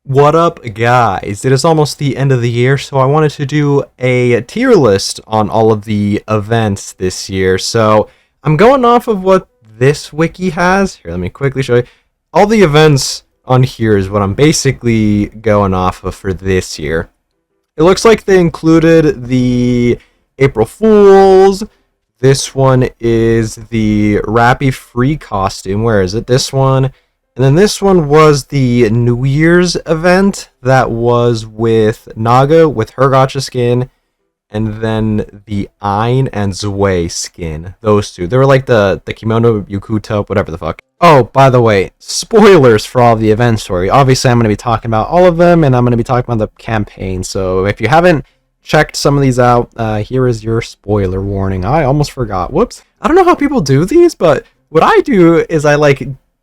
What up, guys? It is almost the end of the year, so I wanted to do a tier list on all of the events this year. So I'm going off of what this wiki has. Here, let me quickly show you. All the events on here is what I'm basically going off of for this year. It looks like they included the April Fools. This one is the Rappy Free costume. Where is it? This one. And then this one was the New Year's event that was with Naga with her gacha skin, and then the Ein and Zwei skin. Those two. They were like the kimono, Yukuto, whatever the fuck. Oh, by the way, spoilers for all the event story. Obviously, I'm going to be talking about all of them, and I'm going to be talking about the campaign. So if you haven't checked some of these out, here is your spoiler warning. I almost forgot. Whoops. I don't know how people do these, but what I do is I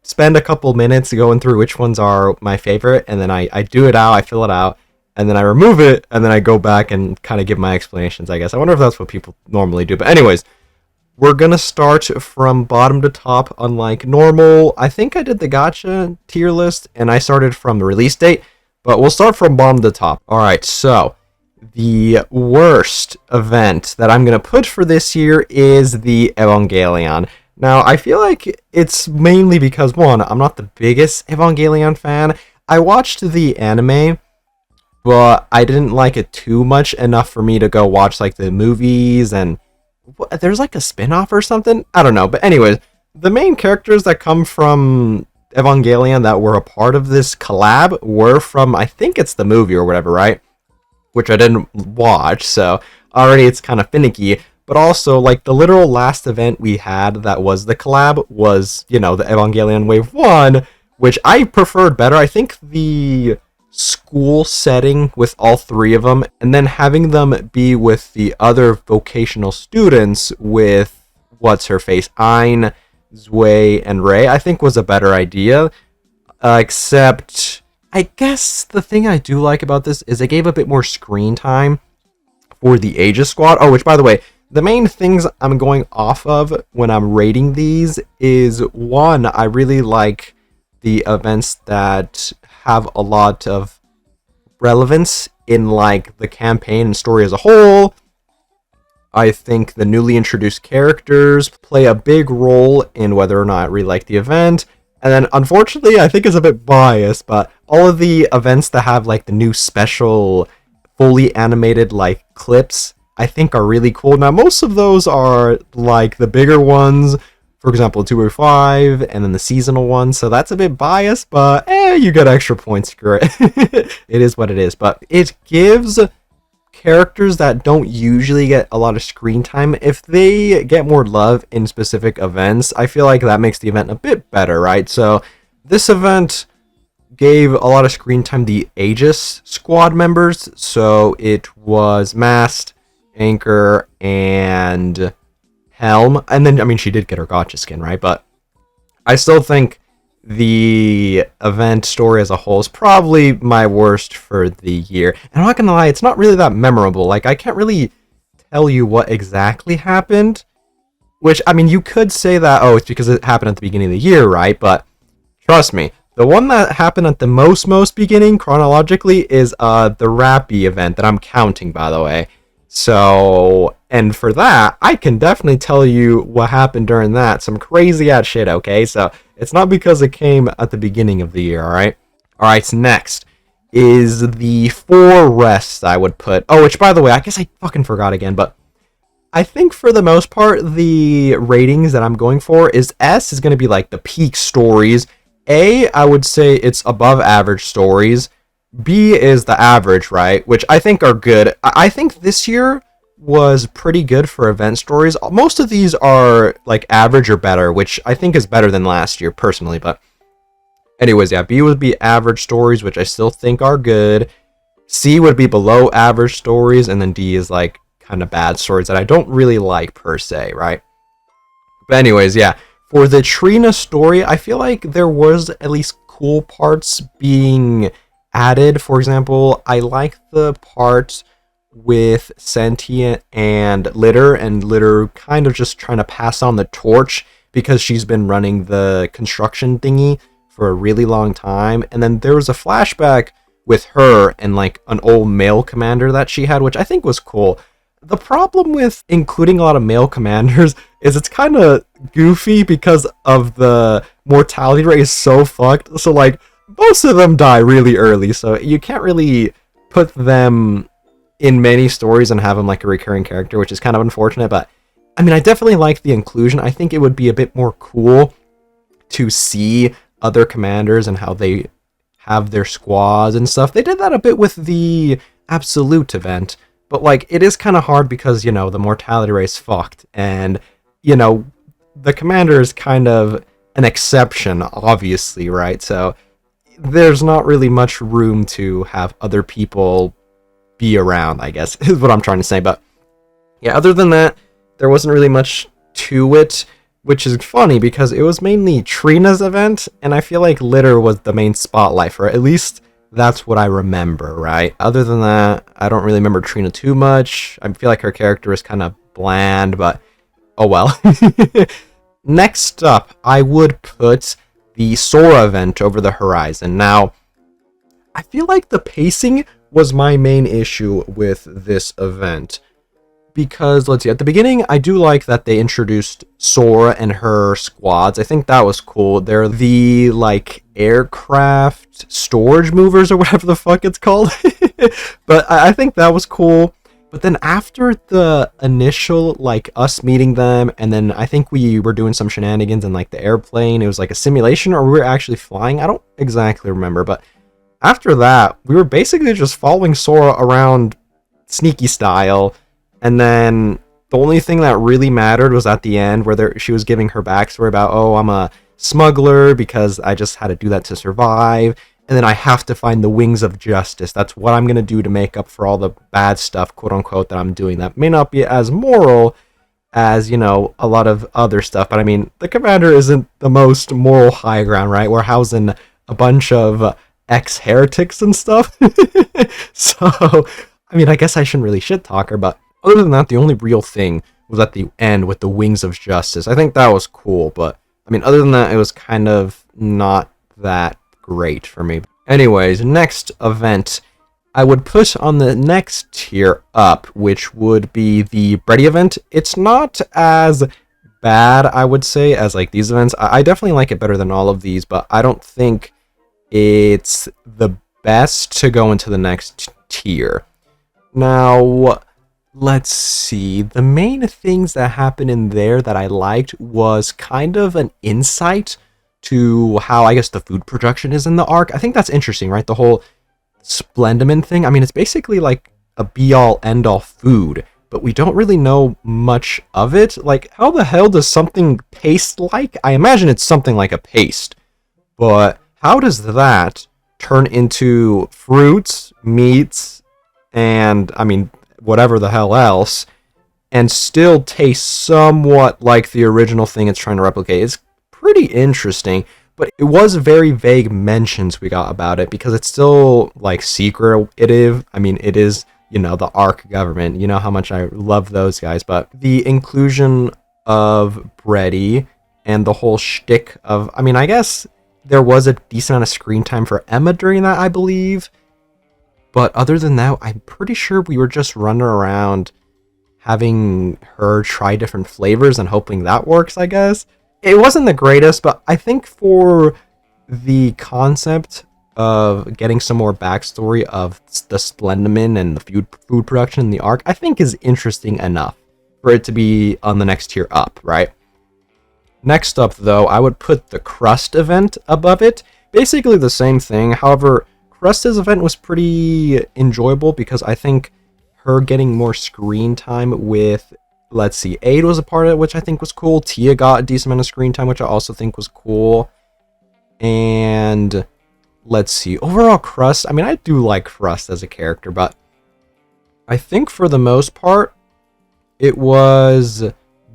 spend a couple minutes going through which ones are my favorite, and then I do it out, I fill it out, and then I remove it, and then I go back and kind of give my explanations, I guess. I wonder if that's what people normally do. But anyways, we're gonna start from bottom to top, unlike normal. I think I did the gacha tier list, and I started from the release date, but we'll start from bottom to top. Alright, so the worst event that I'm gonna put for this year is the Evangelion. Now, I feel like it's mainly because, one, I'm not the biggest Evangelion fan. I watched the anime, but I didn't like it too much enough for me to go watch, the movies, and there's, a spin-off or something? I don't know, but anyways, the main characters that come from Evangelion that were a part of this collab were from, I think it's the movie or whatever, right? Which I didn't watch, so already it's kind of finicky. But also, the literal last event we had that was the collab was, the Evangelion Wave 1, which I preferred better. I think the school setting with all three of them, and then having them be with the other vocational students with, what's-her-face, Ein, Zwei, and Rei, I think was a better idea. Except, I guess the thing I do like about this is they gave a bit more screen time for the Aegis Squad. Oh, which, by the way, the main things I'm going off of when I'm rating these is, one, I really like the events that have a lot of relevance in, the campaign and story as a whole. I think the newly introduced characters play a big role in whether or not I really like the event. And then, unfortunately, I think it's a bit biased, but all of the events that have, the new special, fully animated, clips, I think are really cool. Now, most of those are the bigger ones, for example, 205, and then the seasonal ones, so that's a bit biased, but you get extra points for it. It is what it is, but it gives characters that don't usually get a lot of screen time, if they get more love in specific events, I feel like that makes the event a bit better, right? So this event gave a lot of screen time the Aegis squad members, so it was Mast, Anchor, and Helm. And then, she did get her gacha skin, right? But I still think the event story as a whole is probably my worst for the year. And I'm not gonna lie, it's not really that memorable. I can't really tell you what exactly happened. Which, you could say that, oh, it's because it happened at the beginning of the year, right? But trust me, the one that happened at the most beginning, chronologically, is the Rappy event that I'm counting, by the way. So, and for that, I can definitely tell you what happened during that. Some crazy ass shit, okay? So, it's not because it came at the beginning of the year, alright? Alright, so next is the 4 rests I would put. Oh, which, by the way, I guess I fucking forgot again, but I think for the most part, the ratings that I'm going for is S is going to be the peak stories. A, I would say it's above average stories. B is the average, right? Which I think are good. I think this year was pretty good for event stories. Most of these are average or better, which I think is better than last year personally. But anyways, yeah, B would be average stories, which I still think are good. C would be below average stories, and then D is kind of bad stories that I don't really like per se, right? But anyways, yeah, for the Trina story, I feel like there was at least cool parts being added. For example, I like the part with Sentient and Litter kind of just trying to pass on the torch because she's been running the construction thingy for a really long time. And then there was a flashback with her and like an old male commander that she had, which I think was cool. The problem with including a lot of male commanders is it's kind of goofy because of the mortality rate is so fucked. So like most of them die really early, so you can't really put them in many stories and have them like a recurring character, which is kind of unfortunate. But I mean, I definitely like the inclusion. I think it would be a bit more cool to see other commanders and how they have their squads and stuff. They did that a bit with the Absolute event, but like it is kind of hard because, you know, the mortality rate's fucked, and you know, the commander is kind of an exception, obviously, right? So there's not really much room to have other people be around, I guess, is what I'm trying to say. But yeah, other than that, there wasn't really much to it, which is funny because it was mainly Trina's event, and I feel like Litter was the main spotlight for it. At least that's what I remember, right? Other than that, I don't really remember Trina too much. I feel like her character is kind of bland, but oh well. Next up, I would put the Sora event over the Horizon. Now, I feel like the pacing was my main issue with this event. Because, let's see, at the beginning, I do like that they introduced Sora and her squads. I think that was cool. They're the, like, aircraft storage movers or whatever the fuck it's called. But I think that was cool. But then after the initial, like, us meeting them, and then I think we were doing some shenanigans in, like, the airplane. It was, like, a simulation, or we were actually flying. I don't exactly remember, but after that, we were basically just following Sora around sneaky style. And then the only thing that really mattered was at the end where she was giving her backstory about, oh, I'm a smuggler because I just had to do that to survive. And then I have to find the wings of justice. That's what I'm going to do to make up for all the bad stuff, quote unquote, that I'm doing. That may not be as moral as, you know, a lot of other stuff. But I mean, the commander isn't the most moral high ground, right? We're housing a bunch of ex-heretics and stuff. So, I mean, I guess I shouldn't really shit talk her, but other than that, the only real thing was at the end with the Wings of Justice. I think that was cool, but I mean, other than that, it was kind of not that great for me. Anyways, next event I would put on the next tier up, which would be the Brady event. It's not as bad, I would say, as like these events. I definitely like it better than all of these, but I don't think it's the best to go into the next tier. Now, let's see. The main things that happened in there that I liked was kind of an insight to how, I guess, the food production is in the arc. I think that's interesting, right? The whole Splendomin thing. I mean, it's basically like a be-all, end-all food, but we don't really know much of it. Like, how the hell does something taste like? I imagine it's something like a paste, but how does that turn into fruits, meats, and, I mean, whatever the hell else, and still taste somewhat like the original thing it's trying to replicate? It's pretty interesting, but it was very vague mentions we got about it because it's still like secretive. I mean, it is, you know, the ARC government. You know how much I love those guys, but the inclusion of Brady and the whole shtick of, I mean, I guess there was a decent amount of screen time for Emma during that, I believe. But other than that, I'm pretty sure we were just running around having her try different flavors and hoping that works, I guess. It wasn't the greatest, but I think for the concept of getting some more backstory of the Splendomin and the food production in the arc, I think is interesting enough for it to be on the next tier up, right? Next up, though, I would put the Crust event above it. Basically the same thing, however, Crust's event was pretty enjoyable because I think her getting more screen time with, let's see, Aid was a part of it, which I think was cool. Tia got a decent amount of screen time, which I also think was cool. And let's see, overall Crust, I mean, I do like Crust as a character, but I think for the most part, it was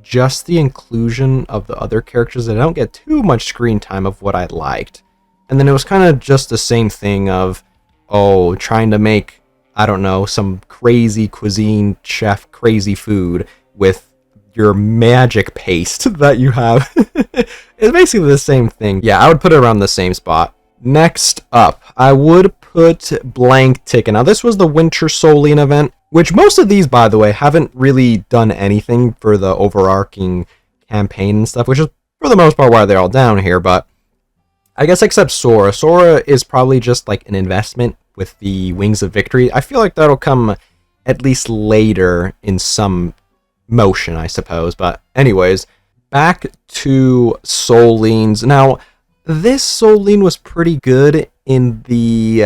just the inclusion of the other characters that I don't get too much screen time of what I liked. And then it was kind of just the same thing of, oh, trying to make, I don't know, some crazy cuisine chef crazy food with your magic paste that you have. It's basically the same thing. Yeah, I would put it around the same spot. Next up, I would put Blank Ticket. Now, this was the Winter Soul event, which most of these, by the way, haven't really done anything for the overarching campaign and stuff, which is for the most part why they're all down here, but I guess except Sora. Sora is probably just like an investment with the Wings of Victory. I feel like that'll come at least later in some motion, I suppose. But anyways, back to Solines. Now, this Soline was pretty good in the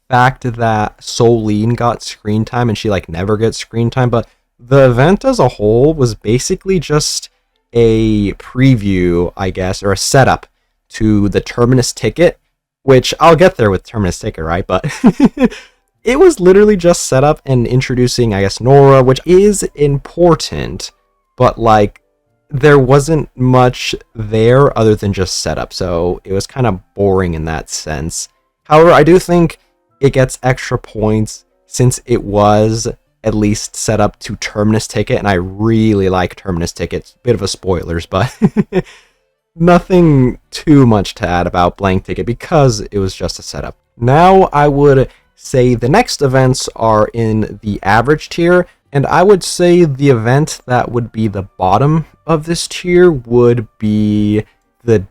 fact that Soline got screen time and she like never gets screen time, but the event as a whole was basically just a preview, I guess, or a setup to the Terminus Ticket, which I'll get there with Terminus Ticket, right? But it was literally just set up and introducing, I guess, Nora, which is important, but like there wasn't much there other than just setup, so it was kind of boring in that sense. However, I do think it gets extra points since it was at least set up to Terminus Ticket, and I really like Terminus Tickets. Bit of a spoilers, but nothing too much to add about Blank Ticket because it was just a setup. Now I would say the next events are in the average tier, and I would say the event that would be the bottom of this tier would be the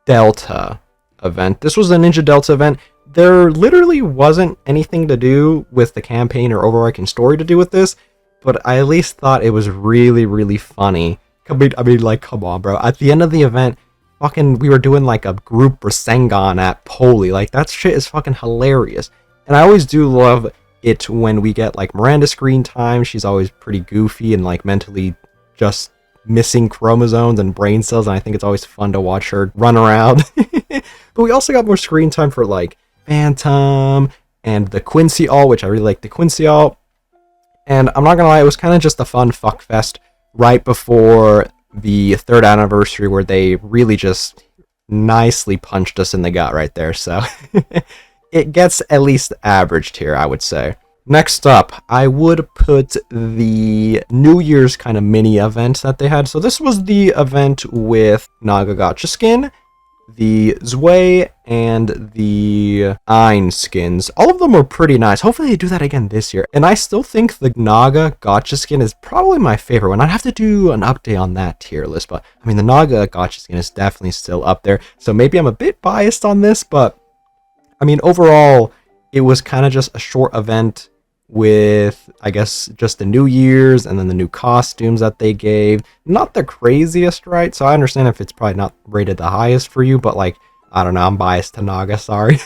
Delta event. This was the Ninja Delta event. There literally wasn't anything to do with the campaign or overarching story to do with this, but I at least thought it was really, really funny. I mean, like, come on, bro. At the end of the event, fucking, we were doing like a group Rasengan at Poli. Like, that shit is fucking hilarious. And I always do love it when we get like Miranda screen time. She's always pretty goofy and like mentally just missing chromosomes and brain cells, and I think it's always fun to watch her run around. But we also got more screen time for like Phantom and the Quincy All, which I really like the Quincy All. And I'm not gonna lie, it was kind of just a fun fuck fest right before the 3rd anniversary where they really just nicely punched us in the gut right there. So it gets at least averaged here, I would say. Next up, I would put the New Year's kind of mini event that they had. So this was the event with Naga Gotcha skin, the Zwei, and the Ein skins. All of them were pretty nice. Hopefully they do that again this year. And I still think the Naga Gotcha skin is probably my favorite one. I'd have to do an update on that tier list, but I mean the Naga Gotcha skin is definitely still up there. So maybe I'm a bit biased on this, but I mean overall it was kind of just a short event with, I guess, just the New Year's and then the new costumes that they gave. Not the craziest, right? So I understand if it's probably not rated the highest for you, but like, I don't know, I'm biased to Naga, sorry.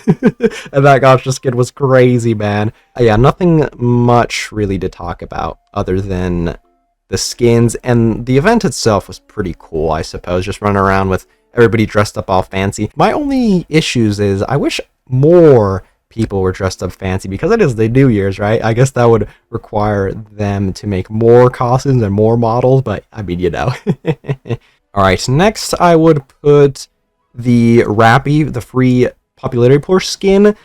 And that Gotcha skin was crazy, man. Yeah, nothing much really to talk about other than the skins, and the event itself was pretty cool, I suppose, just running around with everybody dressed up all fancy. My only issues is I wish more people were dressed up fancy because it is the New Year's, right? I guess that would require them to make more costumes and more models, but I mean, you know. Alright, next I would put the Rappy, the free popularity push skin.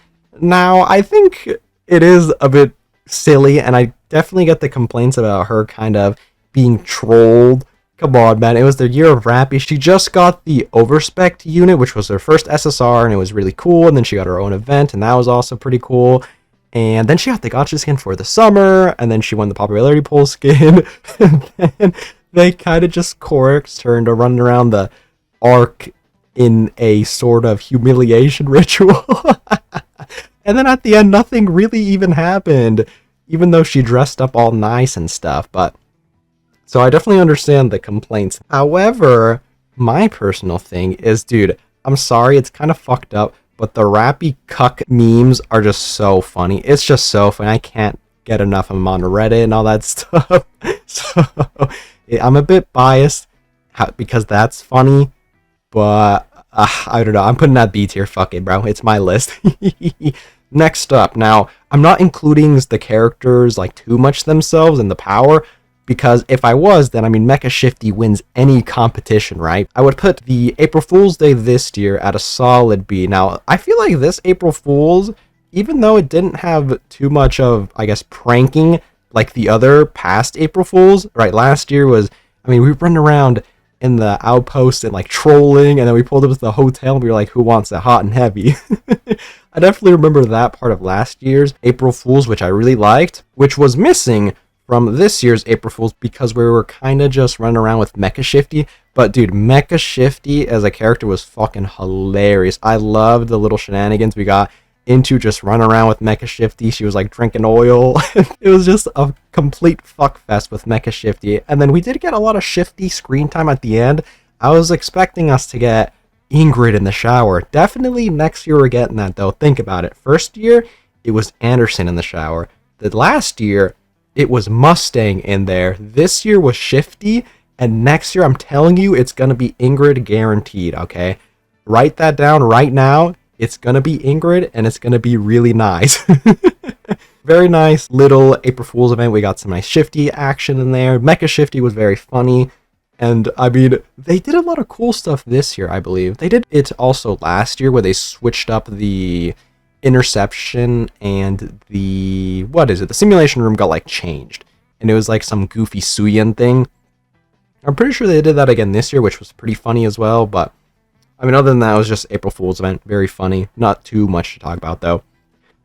Now, I think it is a bit silly, and I definitely get the complaints about her kind of being trolled. Come on, man, it was the year of Rappy. She just got the Overspect unit, which was her first SSR, and it was really cool, and then she got her own event, and that was also pretty cool. And then she got the Gotcha skin for the summer, and then she won the popularity poll skin, and then they kind of just coaxed her into running around the Ark in a sort of humiliation ritual. And then at the end, nothing really even happened, even though she dressed up all nice and stuff, but so I definitely understand the complaints. However, my personal thing is, dude, I'm sorry, it's kind of fucked up, but the Rappy cuck memes are just so funny. It's just so funny. I can't get enough of them on Reddit and all that stuff. So I'm a bit biased because that's funny, but I don't know. I'm putting that B tier. Fuck it, bro. It's my list. Next up. Now, I'm not including the characters like too much themselves and the power, because if I was, then I mean Mecha Shifty wins any competition, right? I would put the April Fool's Day this year at a solid B. Now, I feel like this April Fool's, even though it didn't have too much of, I guess, pranking like the other past April Fool's, right? Last year was, I mean, we were running around in the outpost and like trolling, and then we pulled up to the hotel and we were like, who wants it hot and heavy? I definitely remember that part of last year's April Fool's, which I really liked, which was missing from this year's April Fool's because we were kind of just running around with Mecha Shifty. But dude, Mecha Shifty as a character was fucking hilarious. I loved the little shenanigans we got into just running around with Mecha Shifty. She was like drinking oil. It was just a complete fuck fest with Mecha Shifty. And then we did get a lot of Shifty screen time at the end. I was expecting us to get Ingrid in the shower. Definitely next year we're getting that though. Think about it. First year, it was Anderson in the shower. The last year, it was Mustang in there. This year was Shifty. And next year, I'm telling you, it's going to be Ingrid guaranteed, okay? Write that down right now. It's going to be Ingrid, and it's going to be really nice. Very nice little April Fool's event. We got some nice Shifty action in there. Mecha Shifty was very funny. And, I mean, they did a lot of cool stuff this year, I believe. They did it also last year where they switched up the interception and the... the simulation room got, like, changed. And it was, like, some goofy Suyin thing. I'm pretty sure they did that again this year, which was pretty funny as well, but, I mean, other than that, it was just April Fool's event. Very funny. Not too much to talk about, though.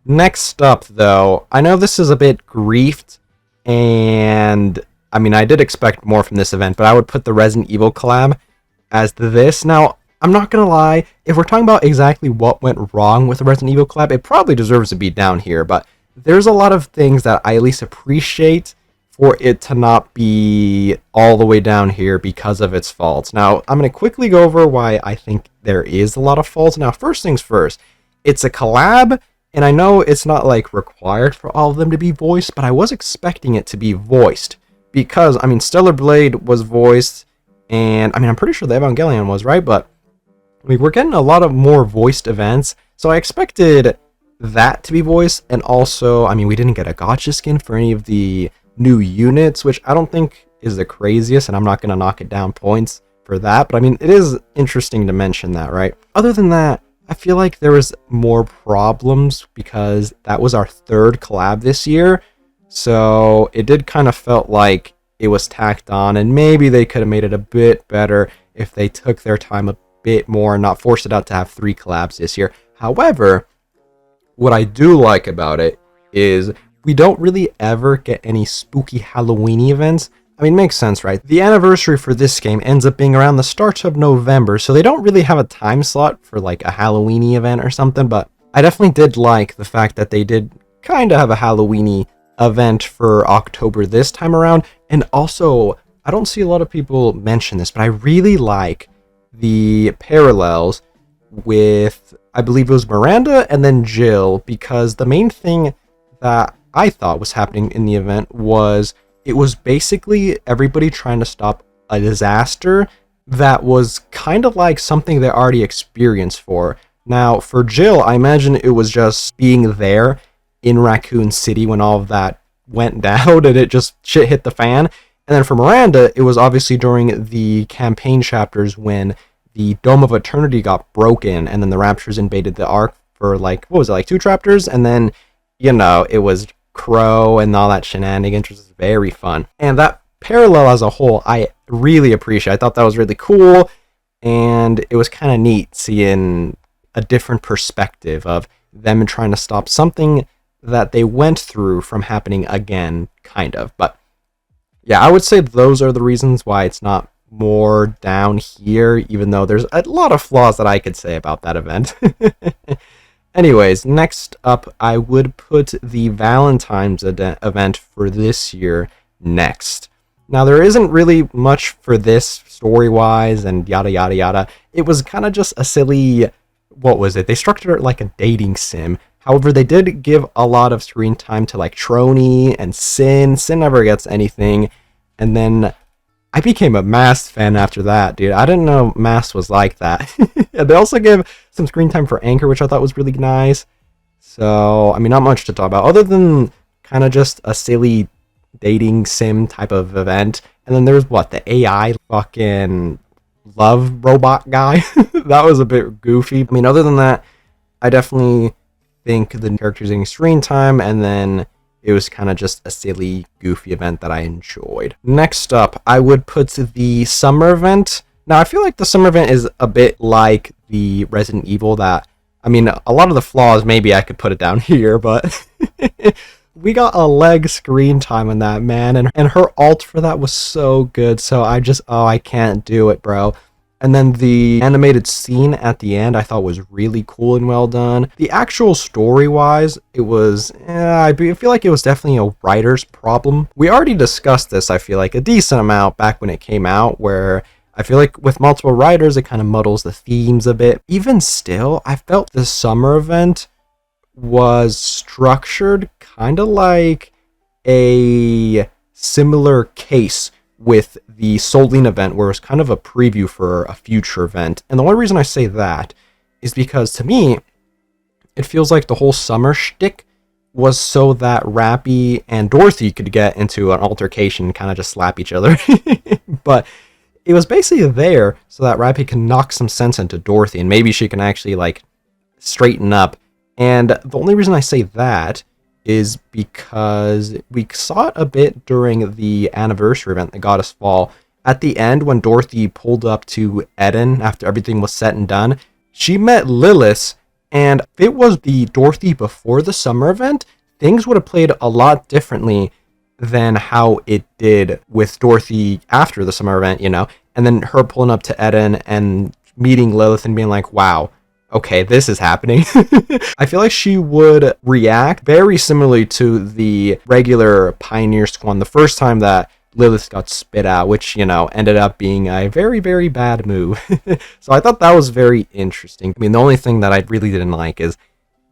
Next up, though, I know this is a bit griefed, and, I mean, I did expect more from this event, but I would put the Resident Evil collab as this. Now, I'm not gonna lie, if we're talking about exactly what went wrong with the Resident Evil collab, it probably deserves to be down here, but there's a lot of things that I at least appreciate for it to not be all the way down here because of its faults. Now, I'm going to quickly go over why I think there is a lot of faults. Now, first things first, it's a collab, and I know it's not, like, required for all of them to be voiced, but I was expecting it to be voiced. Because, I mean, Stellar Blade was voiced, and, I mean, I'm pretty sure the Evangelion was, right? But, I mean, we're getting a lot of more voiced events, so I expected that to be voiced, and also, I mean, we didn't get a gacha skin for any of the new units, which I don't think is the craziest, and I'm not going to knock it down points for that, but I mean, it is interesting to mention that, right? Other than that, I feel like there was more problems because that was our third collab this year, so it did kind of felt like it was tacked on, and maybe they could have made it a bit better if they took their time a bit more and not forced it out to have 3 collabs this year. However, what I do like about it is we don't really ever get any spooky Halloween events. I mean, it makes sense, right? The anniversary for this game ends up being around the start of November, so they don't really have a time slot for like a Halloween event or something, but I definitely did like the fact that they did kind of have a Halloween event for October this time around. And also, I don't see a lot of people mention this, but I really like the parallels with, I believe it was Miranda and then Jill, because the main thing that I thought was happening in the event was it was basically everybody trying to stop a disaster that was kind of like something they already experienced for. Now, for Jill, I imagine it was just being there in Raccoon City when all of that went down and it just shit hit the fan. And then for Miranda, it was obviously during the campaign chapters when the Dome of Eternity got broken and then the Raptures invaded the Ark for like, what was it, like 2 chapters? And then, you know, it was Crow and all that shenanigans, which was very fun. And that parallel as a whole, I really appreciate. I thought that was really cool, and it was kind of neat seeing a different perspective of them trying to stop something that they went through from happening again, kind of. But yeah, I would say those are the reasons why it's not more down here, even though there's a lot of flaws that I could say about that event. Anyways, next up, I would put the Valentine's event for this year next. Now, there isn't really much for this story-wise and yada yada yada. It was kind of just a silly, what was it? They structured it like a dating sim. However, they did give a lot of screen time to like Trony and Sin. Sin never gets anything. And then I became a Mask fan after that, dude. I didn't know Mask was like that. And they also gave some screen time for Anchor, which I thought was really nice. So, I mean, not much to talk about, other than kind of just a silly dating sim type of event. And then there's what, the AI fucking love robot guy? That was a bit goofy. I mean, other than that, I definitely think the characters getting screen time, and then it was kind of just a silly, goofy event that I enjoyed. Next up, I would put the summer event. Now, I feel like the summer event is a bit like the Resident Evil that, I mean, a lot of the flaws, maybe I could put it down here, but we got a leg screen time on that, man, and her ult for that was so good, so I can't do it, bro. And then the animated scene at the end I thought was really cool and well done. The actual story-wise, it was, I feel like it was definitely a writer's problem. We already discussed this, I feel like, a decent amount back when it came out, where I feel like with multiple writers, it kind of muddles the themes a bit. Even still, I felt the summer event was structured kind of like a similar case with the Soul event, where it's kind of a preview for a future event. And the only reason I say that is because, to me, it feels like the whole summer shtick was so that Rappy and Dorothy could get into an altercation and kind of just slap each other. But it was basically there so that Rappy can knock some sense into Dorothy, and maybe she can actually, like, straighten up. And the only reason I say that is because we saw it a bit during the anniversary event, the Goddess Fall. At the end, when Dorothy pulled up to Eden after everything was said and done, she met Lilith, and if it was the Dorothy before the summer event, things would have played a lot differently than how it did with Dorothy after the summer event, you know? And then her pulling up to Eden and meeting Lilith and being like, wow, okay, this is happening. I feel like she would react very similarly to the regular Pioneer Squad the first time that Lilith got spit out, which, you know, ended up being a very, very bad move. So I thought that was very interesting. I mean, the only thing that I really didn't like is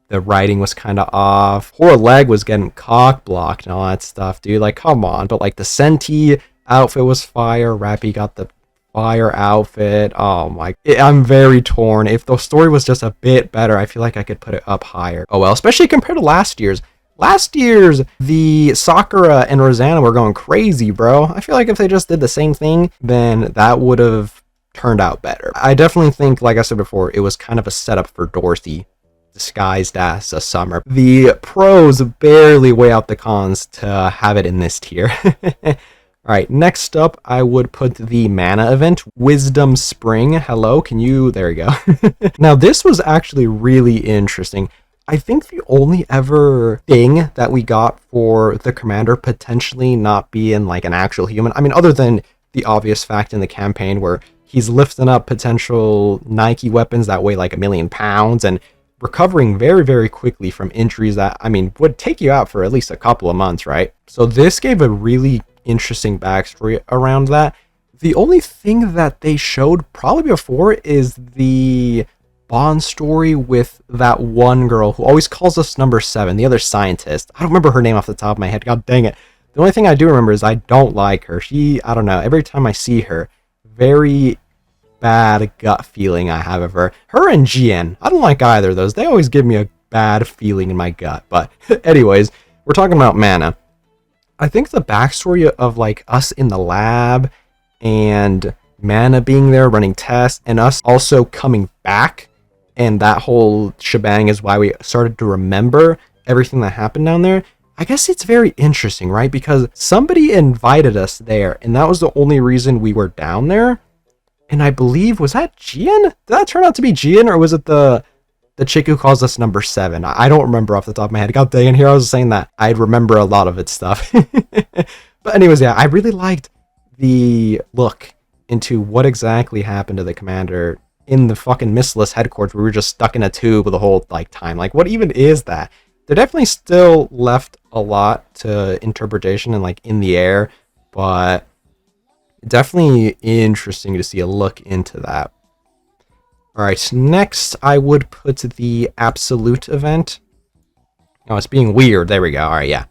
the writing was kind of off. Poor Leg was getting cock blocked and all that stuff, dude. Like, come on. But, like, the Senti outfit was fire. Rappy got the fire outfit. Oh my, I'm very torn. If the story was just a bit better, I feel like I could put it up higher. Oh well, especially compared to last year's. Last year's, the Sakura and Rosanna were going crazy, bro. I feel like if they just did the same thing, then that would have turned out better. I definitely think, like I said before, it was kind of a setup for Dorothy disguised as a summer. The pros barely weigh out the cons to have it in this tier. Alright, next up, I would put the Mana event, Wisdom Spring. Hello, can you... There you go. Now, this was actually really interesting. I think the only ever thing that we got for the commander potentially not being like an actual human, I mean, other than the obvious fact in the campaign where he's lifting up potential Nikke weapons that weigh like 1,000,000 pounds and recovering very, very quickly from injuries that, I mean, would take you out for at least a couple of months, right? So this gave a really interesting backstory around that. The only thing that they showed probably before is the Bond story with that one girl who always calls us number 7, the other scientist. I don't remember her name off the top of my head. God dang it. The only thing I do remember is I don't like her. I don't know, every time I see her, very bad gut feeling I have of her. Her and Jian, I don't like either of those. They always give me a bad feeling in my gut. But anyways, we're talking about Mana. I think the backstory of like us in the lab and Mana being there running tests and us also coming back, and that whole shebang is why we started to remember everything that happened down there. I guess it's very interesting, right? Because somebody invited us there, and that was the only reason we were down there. And I believe, was that Jian? Did that turn out to be Jian, or was it the chick who calls us number 7? I don't remember off the top of my head. God dang it, here I was saying that I'd remember a lot of its stuff. But anyways, yeah, I really liked the look into what exactly happened to the commander in the fucking Mistless headquarters. We were just stuck in a tube the whole like time. Like, what even is that? They're definitely still left a lot to interpretation and like in the air, but definitely interesting to see a look into that. Alright, next I would put the Absolute event. Oh, it's being weird. There we go. Alright, yeah.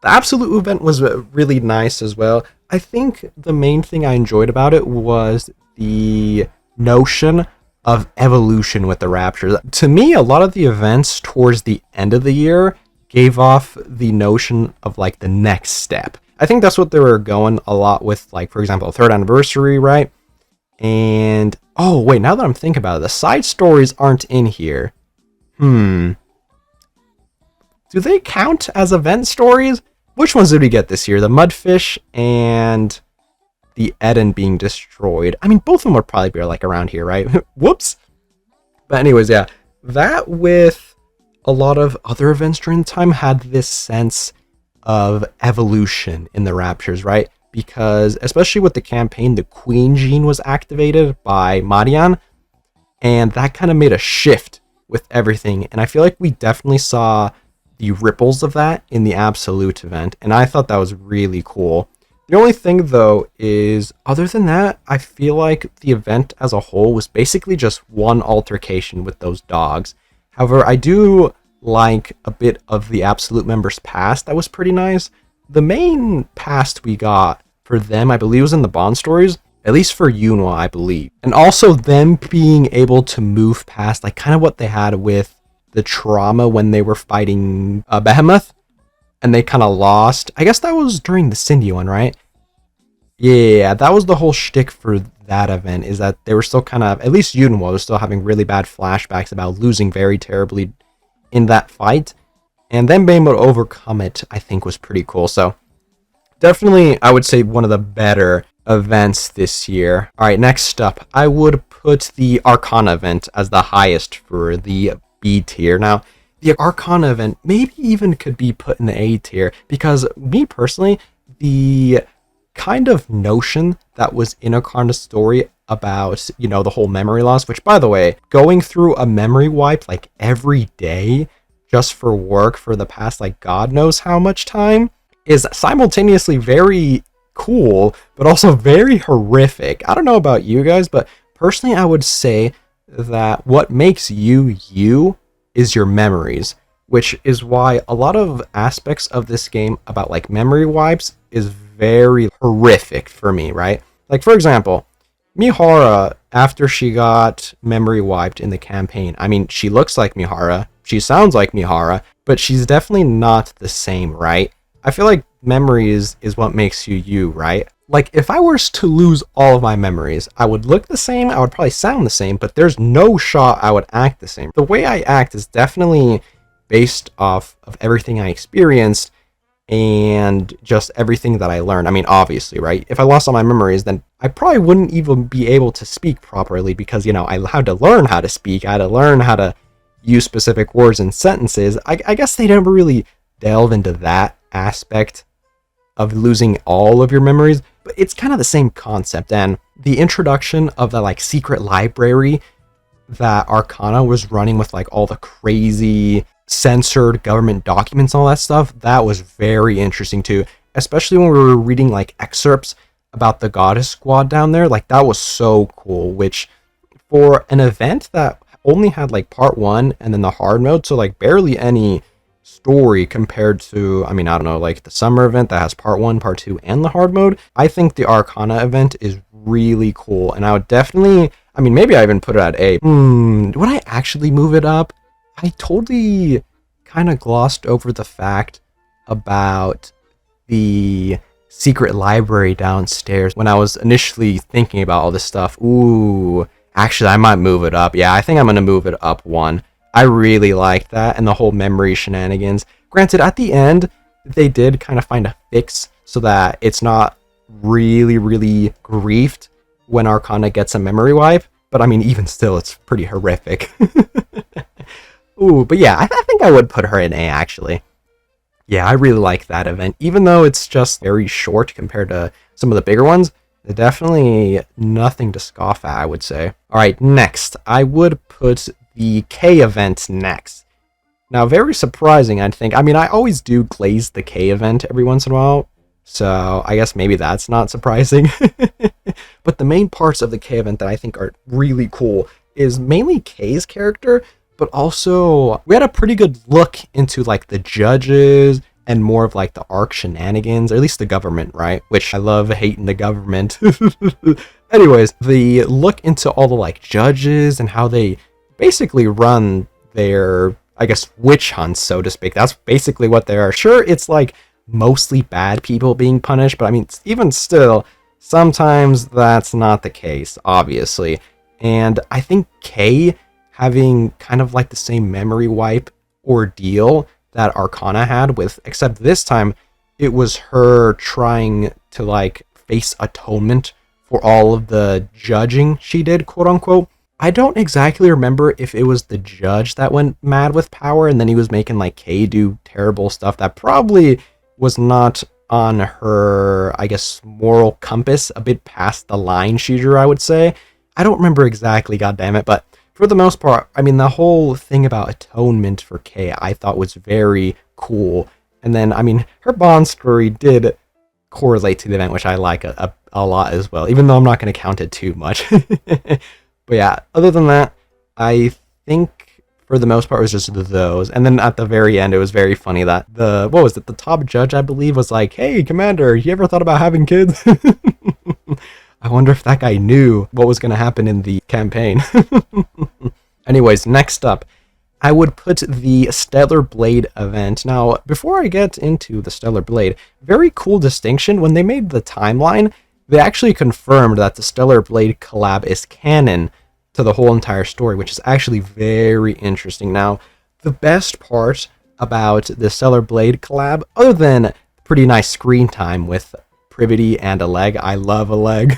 The Absolute event was really nice as well. I think the main thing I enjoyed about it was the notion of evolution with the Rapture. To me, a lot of the events towards the end of the year gave off the notion of like the next step. I think that's what they were going a lot with, like, for example, 3rd anniversary, right? And, oh, wait, now that I'm thinking about it, the side stories aren't in here. Do they count as event stories? Which ones did we get this year? The Mudfish and the Eden being destroyed. I mean, both of them would probably be like around here, right? Whoops. But anyways, yeah, that with a lot of other events during the time had this sense of evolution in the Raptures, right? Because especially with the campaign, the Queen gene was activated by Marian, and that kind of made a shift with everything. And I feel like we definitely saw the ripples of that in the Absolute event, and I thought that was really cool. The only thing though is, other than that, I feel like the event as a whole was basically just one altercation with those dogs. However, I do like a bit of the Absolute members' past that was pretty nice. The main past we got for them, I believe, was in the Bond stories, at least for Yunwa, I believe. And also them being able to move past, like, kind of what they had with the trauma when they were fighting Behemoth, and they kind of lost. I guess that was during the Cindy one, right? Yeah, that was the whole shtick for that event, is that they were still kind of, at least Yunwa was still having really bad flashbacks about losing very terribly in that fight, and then being able to overcome it, I think, was pretty cool. So definitely, I would say one of the better events this year. All right, next up, I would put the Arcana event as the highest for the B tier. Now, the Arcana event maybe even could be put in the A tier, because me personally, the kind of notion that was in Arcana's story about, you know, the whole memory loss, which, by the way, going through a memory wipe like every day just for work for the past, like, God knows how much time, is simultaneously very cool, but also very horrific. I don't know about you guys, but personally, I would say that what makes you you is your memories, which is why a lot of aspects of this game about, like, memory wipes is very horrific for me, right? Like, for example, Mihara, after she got memory wiped in the campaign, I mean, she looks like Mihara, she sounds like Mihara, but she's definitely not the same, right? I feel like memories is what makes you you, right? Like, if I were to lose all of my memories, I would look the same, I would probably sound the same, but there's no shot I would act the same. The way I act is definitely based off of everything I experienced and just everything that I learned. I mean, obviously, right? If I lost all my memories, then I probably wouldn't even be able to speak properly, because, you know, I had to learn how to speak, I had to learn how to use specific words and sentences. I guess they never really delve into that aspect of losing all of your memories, but it's kind of the same concept. And the introduction of the, like, secret library that Arcana was running with, like, all the crazy censored government documents and all that stuff, that was very interesting too, especially when we were reading, like, excerpts about the Goddess Squad down there. Like, that was so cool, which for an event that only had, like, part 1 and then the hard mode, so, like, barely any story compared to, I mean, I don't know, like the summer event that has part 1, part 2, and the hard mode. I think the Arcana event is really cool, and I would definitely, I mean, maybe I even put it at A. Would I actually move it up? I totally kind of glossed over the fact about the secret library downstairs when I was initially thinking about all this stuff. Ooh, actually, I might move it up. Yeah, I think I'm going to move it up 1. I really liked that, and the whole memory shenanigans. Granted, at the end, they did kind of find a fix so that it's not really, really griefed when Arcana gets a memory wipe. But I mean, even still, it's pretty horrific. Ooh, but yeah, I think I would put her in A, actually. Yeah, I really like that event. Even though it's just very short compared to some of the bigger ones, definitely nothing to scoff at, I would say. Alright, next, I would put the K event next. Now, very surprising, I think. I mean, I always do glaze the K event every once in a while, so I guess maybe that's not surprising. But the main parts of the K event that I think are really cool is mainly K's character, but also we had a pretty good look into, like, the judges and more of, like, the ARC shenanigans, or at least the government, right? Which I love hating the government. Anyways, the look into all the, like, judges and how they basically run their, I guess, witch hunts, so to speak. That's basically what they are. Sure, it's, like, mostly bad people being punished, but I mean, even still, sometimes that's not the case, obviously. And I think K having kind of like the same memory wipe ordeal that Arcana had with, except this time it was her trying to, like, face atonement for all of the judging she did, quote unquote. I don't exactly remember if it was the judge that went mad with power and then he was making like Kay do terrible stuff that probably was not on her, I guess, moral compass, a bit past the line she drew, I would say. I don't remember exactly, goddammit, but for the most part, I mean, the whole thing about atonement for Kay I thought was very cool. And then, I mean, her Bond story did correlate to the event, which I like a lot as well, even though I'm not going to count it too much. But yeah, other than that, I think for the most part it was just those. And then at the very end, it was very funny that the top judge, I believe, was like, "Hey, Commander, you ever thought about having kids?" I wonder if that guy knew what was going to happen in the campaign. Anyways, next up, I would put the Stellar Blade event. Now, before I get into the Stellar Blade, very cool distinction. When they made the timeline, they actually confirmed that the Stellar Blade collab is canon to the whole entire story, which is actually very interesting. Now, the best part about the Stellar Blade collab, other than pretty nice screen time with Privity and Oleg, I love Oleg,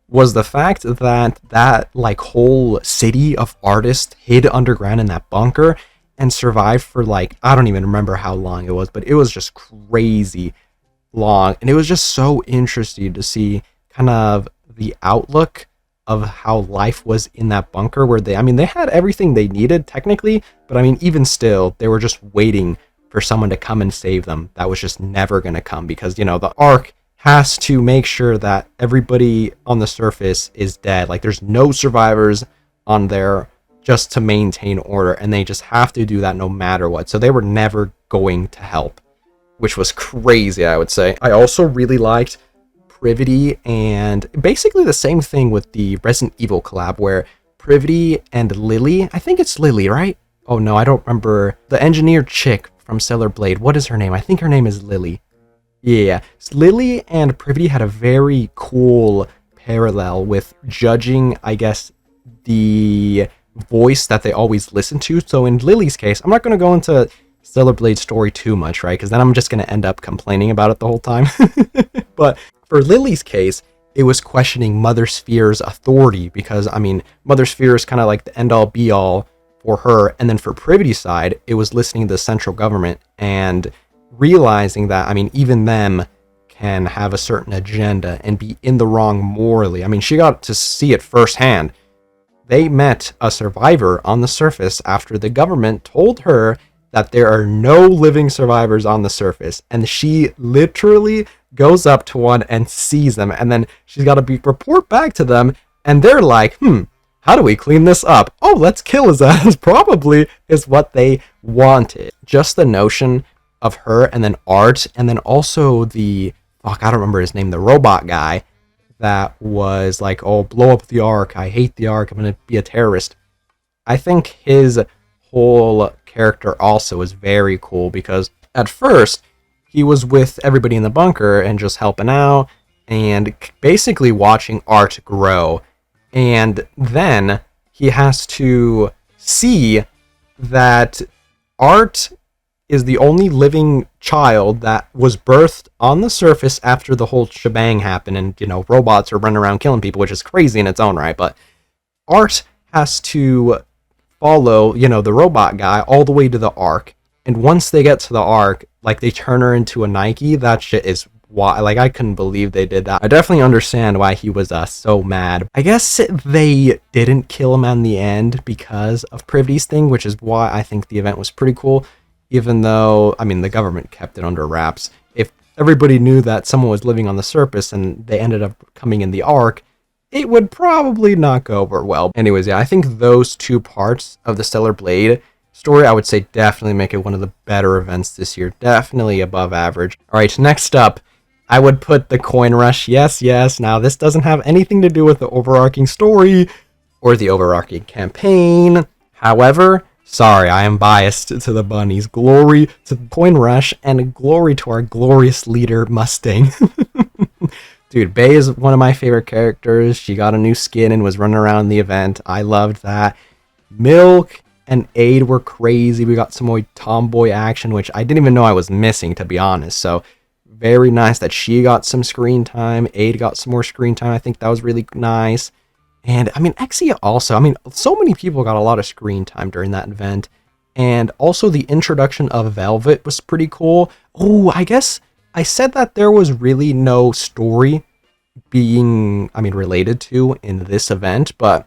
was the fact that like whole city of artists hid underground in that bunker and survived for like, I don't even remember how long it was, but it was just crazy long, and it was just so interesting to see kind of the outlook of how life was in that bunker, where they had everything they needed technically, but I mean, even still, they were just waiting for someone to come and save them. That was just never going to come, because, you know, the Ark has to make sure that everybody on the surface is dead. Like, there's no survivors on there, just to maintain order, and they just have to do that no matter what. So they were never going to help, which was crazy, I would say. I also really liked Privity, and basically the same thing with the Resident Evil collab, where Privity and Lily, I think it's Lily, right? Oh no, I don't remember. The engineer chick from Stellar Blade, what is her name? I think her name is Lily. Yeah, so Lily and Privity had a very cool parallel with judging, I guess, the voice that they always listen to. So in Lily's case, I'm not going to go into Stellar Blade's story too much, right? Because then I'm just going to end up complaining about it the whole time. But for Lily's case, it was questioning Mother Sphere's authority, because, I mean, Mother Sphere is kind of like the end-all be-all for her. And then for Privity's side, it was listening to the central government and realizing that, I mean, even them can have a certain agenda and be in the wrong morally. I mean, she got to see it firsthand. They met a survivor on the surface after the government told her that there are no living survivors on the surface, and she literally goes up to one and sees them, and then she's got to report back to them, and they're like, how do we clean this up? Oh, let's kill his ass, probably, is what they wanted. Just the notion of her, and then Art, and then also the, I don't remember his name, the robot guy that was like, oh, blow up the Ark, I hate the Ark, I'm gonna be a terrorist. I think his whole character also is very cool, because at first he was with everybody in the bunker and just helping out and basically watching Art grow, and then he has to see that Art is the only living child that was birthed on the surface after the whole shebang happened, and, you know, robots are running around killing people, which is crazy in its own right, but Art has to follow, you know, the robot guy all the way to the Ark, and once they get to the Ark, like, they turn her into a Nikke. That shit is why, like, I couldn't believe they did that. I definitely understand why he was so mad. I guess they didn't kill him in the end because of Privity's thing, which is why I think the event was pretty cool, even though, I mean, the government kept it under wraps. If everybody knew that someone was living on the surface and they ended up coming in the Ark, it would probably not go over well. Anyways, yeah, I think those two parts of the Stellar Blade story, I would say, definitely make it one of the better events this year. Definitely above average. All right, next up, I would put the Coin Rush. Yes. Now, this doesn't have anything to do with the overarching story or the overarching campaign. However, sorry, I am biased to the bunnies. Glory to the Coin Rush, and glory to our glorious leader, Mustang. Dude, Bay is one of my favorite characters. She got a new skin and was running around the event. I loved that. Milk and Aid were crazy. We got some more tomboy action, which I didn't even know I was missing, to be honest. So, very nice that she got some screen time. Aid got some more screen time. I think that was really nice. And I mean, Exia also, I mean, so many people got a lot of screen time during that event. And also the introduction of Velvet was pretty cool. Oh, I guess I said that there was really no story being, I mean, related to in this event, but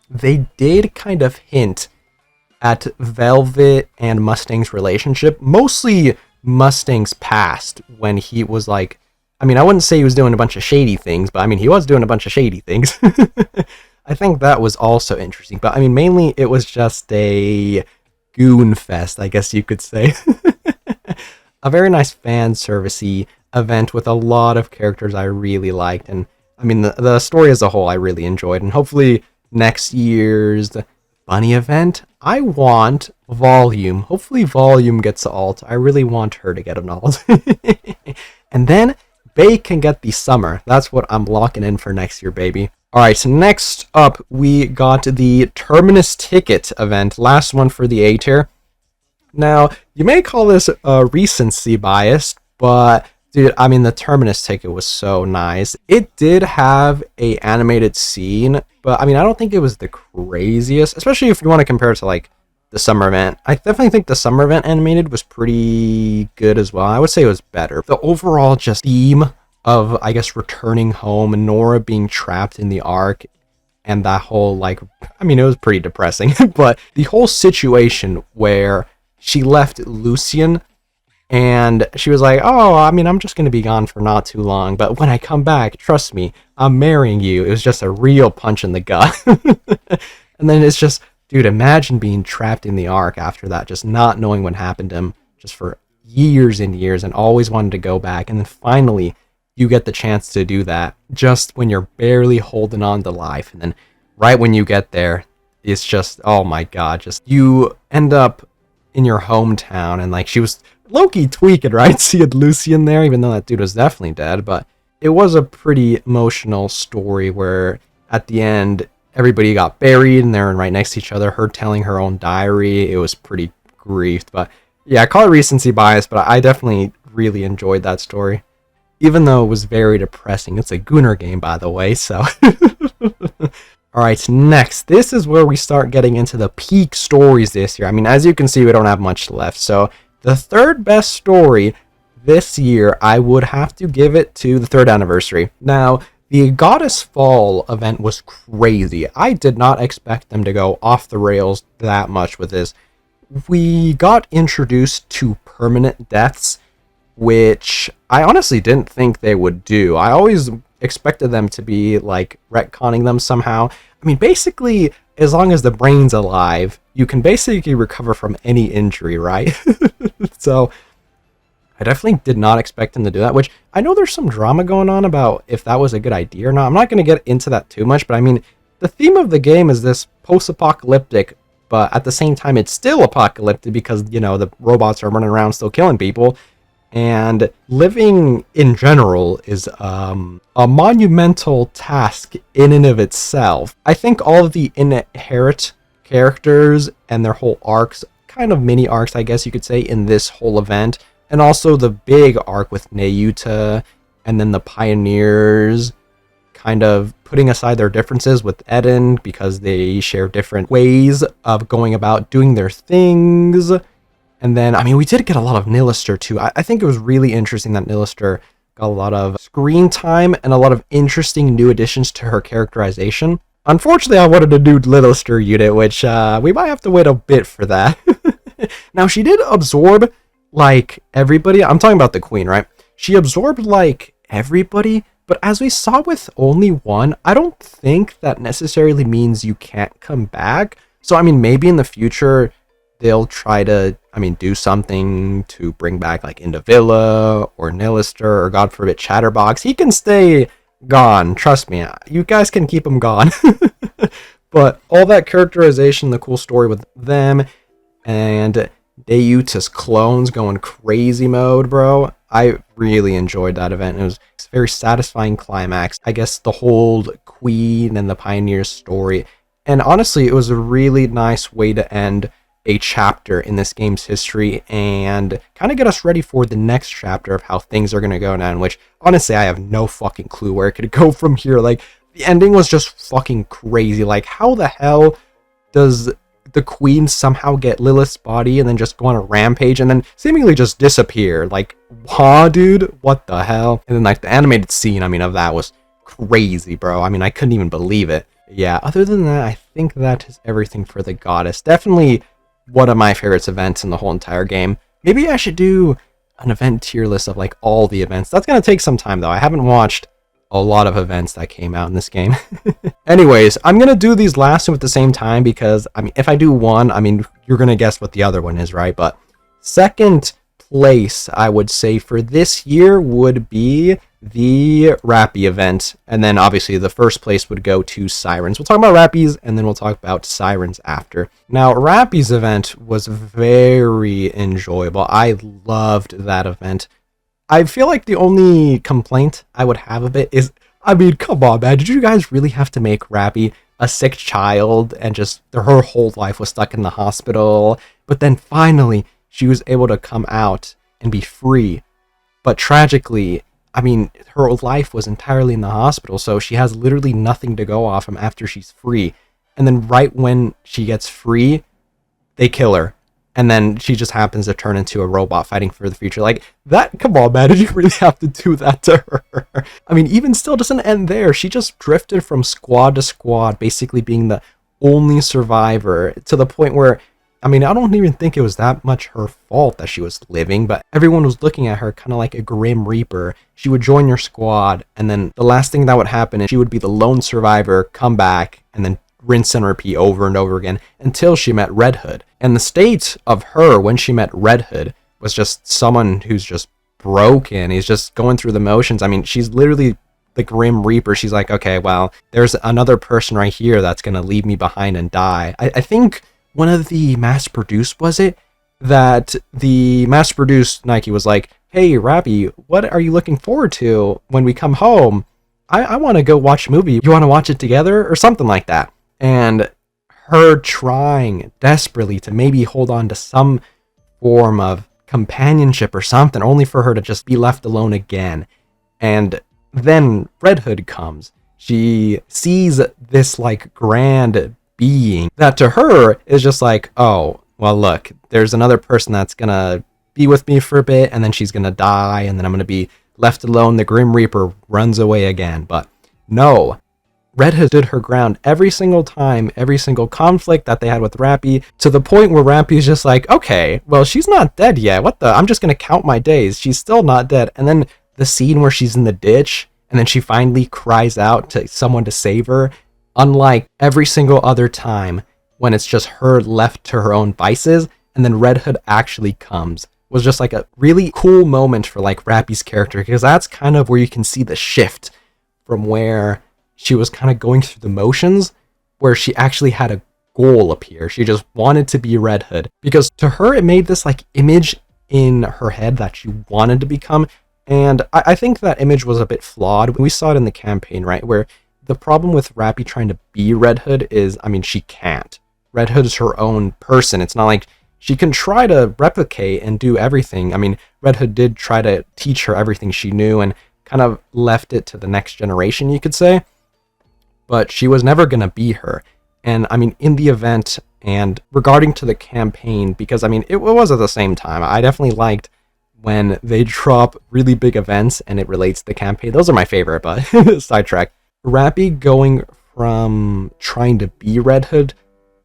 they did kind of hint at Velvet and Mustang's relationship, mostly Mustang's past when he was like, I mean, I wouldn't say he was doing a bunch of shady things, but I mean, he was doing a bunch of shady things. I think that was also interesting, but I mean, mainly it was just a goon fest, I guess you could say. A very nice fan servicey event with a lot of characters I really liked, and I mean, the story as a whole I really enjoyed, and hopefully next year's Bunny event, I want Volume. Hopefully Volume gets an alt. I really want her to get an alt. And then Bay can get the Summer. That's what I'm locking in for next year, baby. Alright, so next up, we got the Terminus Ticket event. Last one for the A tier. Now, you may call this recency bias, but dude, I mean, the Terminus Ticket was so nice. It did have a animated scene, but I mean, I don't think it was the craziest, especially if you want to compare it to like the summer event. I definitely think the summer event animated was pretty good as well. I would say it was better. The overall just theme of, I guess, returning home and Nora being trapped in the Ark and that whole, like, I mean, it was pretty depressing, but the whole situation where she left Lucian and she was like, oh, I mean, I'm just going to be gone for not too long, but when I come back, trust me, I'm marrying you. It was just a real punch in the gut. And then it's just, dude, imagine being trapped in the Ark after that, just not knowing what happened to him just for years and years and always wanted to go back. And then finally, you get the chance to do that just when you're barely holding on to life. And then right when you get there, it's just, oh my God, just you end up in your hometown. And like, she was low-key tweaking, right? Seeing Lucian there, even though that dude was definitely dead. But it was a pretty emotional story where at the end, everybody got buried and they're right next to each other. Her telling her own diary. It was pretty griefed. But yeah, I call it recency bias, but I definitely really enjoyed that story. Even though it was very depressing. It's a Gunner game, by the way, so. Alright, next. This is where we start getting into the peak stories this year. I mean, as you can see, we don't have much left. So, the third best story this year, I would have to give it to the 3rd anniversary. Now, the Goddess Fall event was crazy. I did not expect them to go off the rails that much with this. We got introduced to permanent deaths, which I honestly didn't think they would do. I always expected them to be like retconning them somehow. I mean, basically, as long as the brain's alive, you can basically recover from any injury, right? So I definitely did not expect them to do that, which I know there's some drama going on about if that was a good idea or not. I'm not going to get into that too much, but I mean, the theme of the game is this post-apocalyptic, but at the same time, it's still apocalyptic because, you know, the robots are running around still killing people. And living in general is a monumental task in and of itself. I think all of the inherent characters and their whole arcs, kind of mini arcs, I guess you could say, in this whole event, and also the big arc with Nayuta, and then the Pioneers, kind of putting aside their differences with Eden because they share different ways of going about doing their things. And then, I mean, we did get a lot of Nilister, too. I think it was really interesting that Nilister got a lot of screen time and a lot of interesting new additions to her characterization. Unfortunately, I wanted a new Nilister unit, which we might have to wait a bit for that. Now, she did absorb, like, everybody. I'm talking about the Queen, right? She absorbed, like, everybody. But as we saw with only one, I don't think that necessarily means you can't come back. So, I mean, maybe in the future they'll try to, I mean, do something to bring back like Indavilla or Nilister or God forbid Chatterbox. He can stay gone, trust me. You guys can keep him gone. But all that characterization, the cool story with them, and Dayuta's clones going crazy mode, bro. I really enjoyed that event. It was a very satisfying climax. I guess the whole Queen and the Pioneers story. And honestly, it was a really nice way to end a chapter in this game's history and kind of get us ready for the next chapter of how things are going to go down, which honestly I have no fucking clue where it could go from here. Like, the ending was just fucking crazy. Like, how the hell does the queen somehow get Lilith's body and then just go on a rampage and then seemingly just disappear? Like, huh, dude? What the hell? And then, like, the animated scene, I mean, of that was crazy, bro. I mean, I couldn't even believe it. Yeah, other than that, I think that is everything for the goddess. Definitely one of my favorite events in the whole entire game. Maybe I should do an event tier list of, like, all the events. That's gonna take some time, though. I haven't watched a lot of events that came out in this game. Anyways, I'm gonna do these last two at the same time because, I mean, if I do one, I mean, you're gonna guess what the other one is, right? But second place, I would say, for this year would be the Rappy event, and then obviously the first place would go to Sirens. We'll talk about Rappies, and then we'll talk about Sirens after. Now, Rappy's event was very enjoyable. I loved that event. I feel like the only complaint I would have of it is, I mean, come on, man, did you guys really have to make Rappy a sick child and just her whole life was stuck in the hospital? But then finally, she was able to come out and be free. But tragically, I mean, her life was entirely in the hospital, so she has literally nothing to go off from after she's free. And then right when she gets free, they kill her. And then she just happens to turn into a robot fighting for the future. Like, that, come on, man, did you really have to do that to her? I mean, even still, doesn't end there. She just drifted from squad to squad, basically being the only survivor, to the point where, I mean, I don't even think it was that much her fault that she was living, but everyone was looking at her kind of like a Grim Reaper. She would join your squad, and then the last thing that would happen is she would be the lone survivor, come back, and then rinse and repeat over and over again until she met Red Hood. And the state of her when she met Red Hood was just someone who's just broken. He's just going through the motions. I mean, she's literally the Grim Reaper. She's like, okay, well, there's another person right here that's going to leave me behind and die. I think one of the mass-produced, was it? That the mass-produced Nikke was like, hey, Rappy, what are you looking forward to when we come home? I want to go watch a movie. You want to watch it together? Or something like that. And her trying desperately to maybe hold on to some form of companionship or something, only for her to just be left alone again. And then Red Hood comes. She sees this, like, grand being that to her is just like, oh, well, look, there's another person that's gonna be with me for a bit, and then she's gonna die, and then I'm gonna be left alone. The Grim Reaper runs away again. But no, Red Hood stood her ground every single time, every single conflict that they had with Rappy, to the point where Rappy's just like, okay, well, she's not dead yet. What the? I'm just going to count my days. She's still not dead. And then the scene where she's in the ditch, and then she finally cries out to someone to save her, unlike every single other time when it's just her left to her own vices, and then Red Hood actually comes, was just like a really cool moment for, like, Rappy's character, because that's kind of where you can see the shift from where she was kind of going through the motions, where she actually had a goal appear. She just wanted to be Red Hood, because to her it made this, like, image in her head that she wanted to become. And I think that image was a bit flawed. We saw it in the campaign, right, where the problem with Rappy trying to be Red Hood is, I mean, she can't. Red Hood is her own person. It's not like she can try to replicate and do everything. I mean, Red Hood did try to teach her everything she knew and kind of left it to the next generation, you could say. But she was never going to be her. And I mean, in the event and regarding to the campaign, because I mean, it was at the same time, I definitely liked when they drop really big events and it relates to the campaign. Those are my favorite, but sidetrack. Rappy going from trying to be Red Hood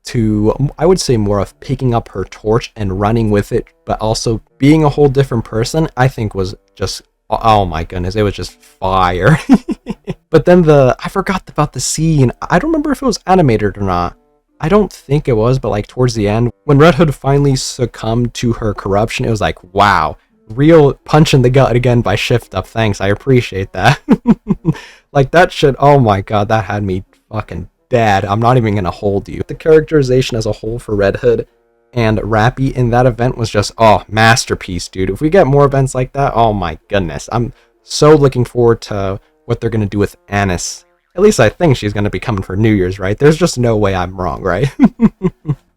to, I would say, more of picking up her torch and running with it, but also being a whole different person, I think was just, oh my goodness, it was just fire. But then I forgot about the scene. I don't remember if it was animated or not. I don't think it was, but like towards the end, when Red Hood finally succumbed to her corruption, it was like, wow, real punch in the gut again by Shift Up. Thanks, I appreciate that. Like that shit, oh my god, that had me fucking dead. I'm not even gonna hold you. The characterization as a whole for Red Hood and Rappy in that event was just, oh, masterpiece, dude. If we get more events like that, oh my goodness. I'm so looking forward to what they're gonna do with Annis. At least I think she's gonna be coming for New Year's, right? There's just no way I'm wrong, right?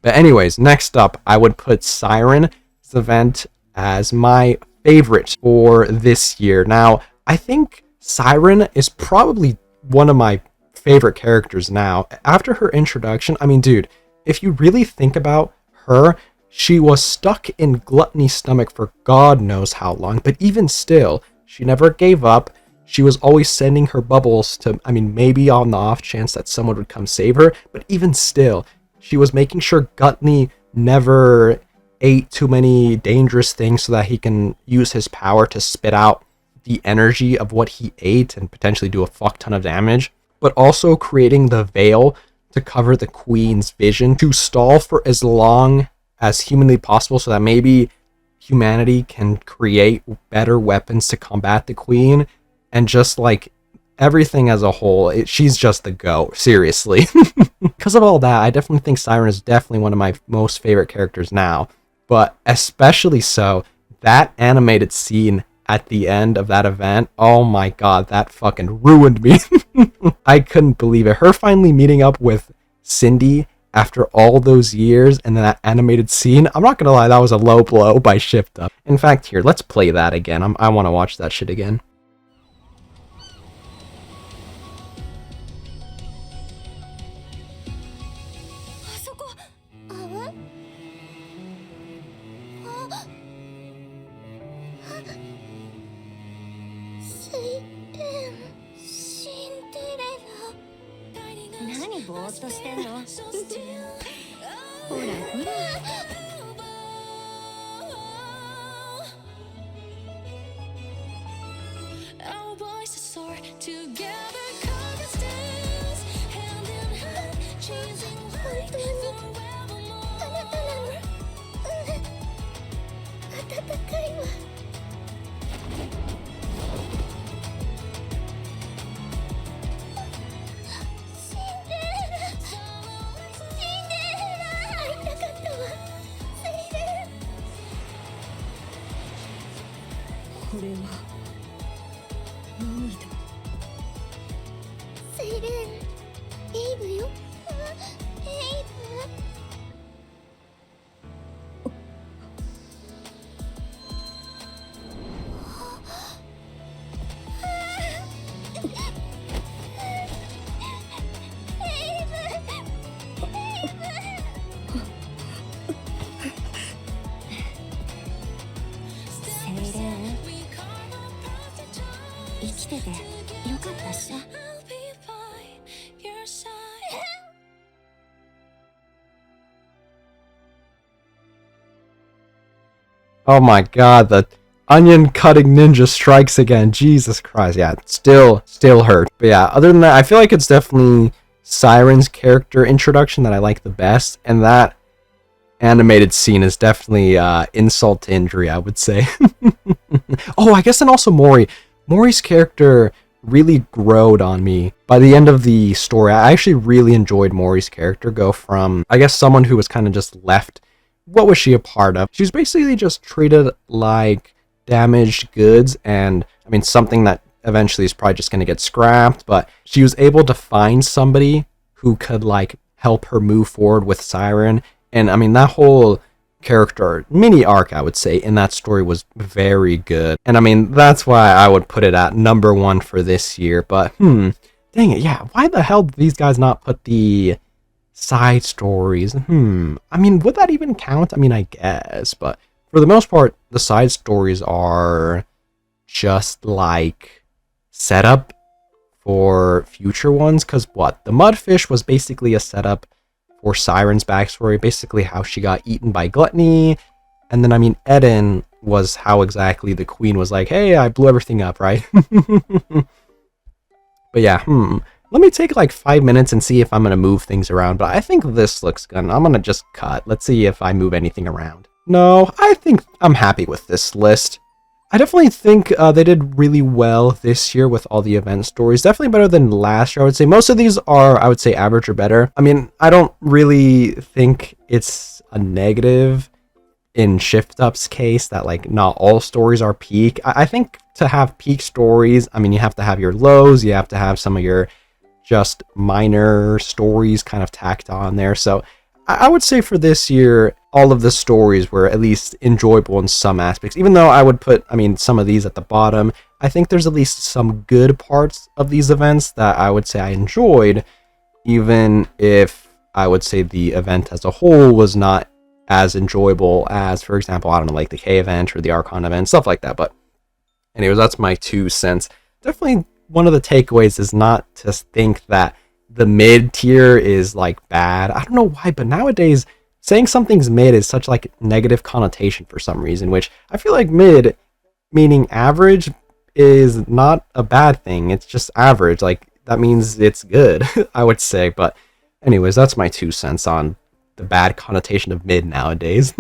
But anyways, next up, I would put Siren's event as my favorite for this year. Now, I think Siren is probably one of my favorite characters now. After her introduction, I mean, dude, if you really think about her, she was stuck in Gluttony's stomach for God knows how long, but even still, she never gave up. She was always sending her bubbles to, I mean, maybe on the off chance that someone would come save her, but even still, she was making sure Gluttony never ate too many dangerous things so that he can use his power to spit out the energy of what he ate and potentially do a fuck ton of damage, but also creating the veil to cover the queen's vision to stall for as long as humanly possible so that maybe humanity can create better weapons to combat the queen. And just like everything as a whole, she's just the GOAT, seriously. Because of all that, I definitely think Siren is definitely one of my most favorite characters now, but especially so that animated scene at the end of that event, oh my god, that fucking ruined me. I couldn't believe it. Her finally meeting up with Cindy after all those years and then that animated scene, I'm not gonna lie, that was a low blow by Shift Up. In fact, here, let's play that again. I want to watch that shit again. Oh my god, the onion cutting ninja strikes again. Jesus Christ, yeah, still hurt. But yeah, other than that, I feel like it's definitely Siren's character introduction that I like the best, and that animated scene is definitely insult to injury, I would say. Oh, I guess, and also Mori. Mori's character really growed on me. By the end of the story, I actually really enjoyed Mori's character go from, I guess, someone who was kind of just left. What was she a part of? She was basically just treated like damaged goods, and I mean, something that eventually is probably just going to get scrapped, but she was able to find somebody who could like help her move forward with Siren. And I mean, that whole character mini arc, I would say, in that story was very good. And I mean, that's why I would put it at number 1 for this year. But dang it, yeah, why the hell did these guys not put the side stories? I mean, would that even count? I mean, I guess, but for the most part, the side stories are just like setup for future ones. Because what, the Mudfish was basically a setup for Siren's backstory, basically how she got eaten by Gluttony. And then, I mean, Eden was how exactly the queen was like, hey, I blew everything up, right? But yeah, let me take like 5 minutes and see if I'm going to move things around. But I think this looks good. I'm going to just cut. Let's see if I move anything around. No, I think I'm happy with this list. I definitely think they did really well this year with all the event stories. Definitely better than last year, I would say. Most of these are, I would say, average or better. I mean, I don't really think it's a negative in Shift Up's case that, like, not all stories are peak. I think to have peak stories, I mean, you have to have your lows. You have to have some of your just minor stories kind of tacked on there. So I would say for this year, all of the stories were at least enjoyable in some aspects. Even though I would put, I mean, some of these at the bottom, I think there's at least some good parts of these events that I would say I enjoyed, even if I would say the event as a whole was not as enjoyable as, for example, I don't know, like the K event or the Archon event, stuff like that. But anyways, that's my 2 cents. Definitely one of the takeaways is not to think that the mid tier is like bad. I don't know why, but nowadays saying something's mid is such like negative connotation for some reason, which I feel like mid, meaning average, is not a bad thing. It's just average. Like that means it's good, I would say. But anyways, that's my 2 cents on the bad connotation of mid nowadays.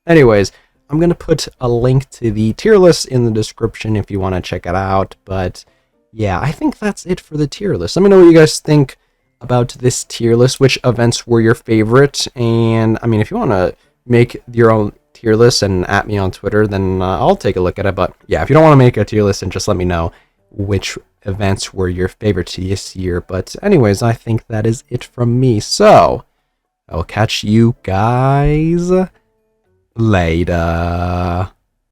Anyways, I'm going to put a link to the tier list in the description if you want to check it out. But yeah, I think that's it for the tier list. Let me know what you guys think about this tier list. Which events were your favorite? And I mean, if you want to make your own tier list and at me on Twitter, then I'll take a look at it. But yeah, if you don't want to make a tier list, then just let me know which events were your favorite this year. But anyways, I think that is it from me. So I'll catch you guys later.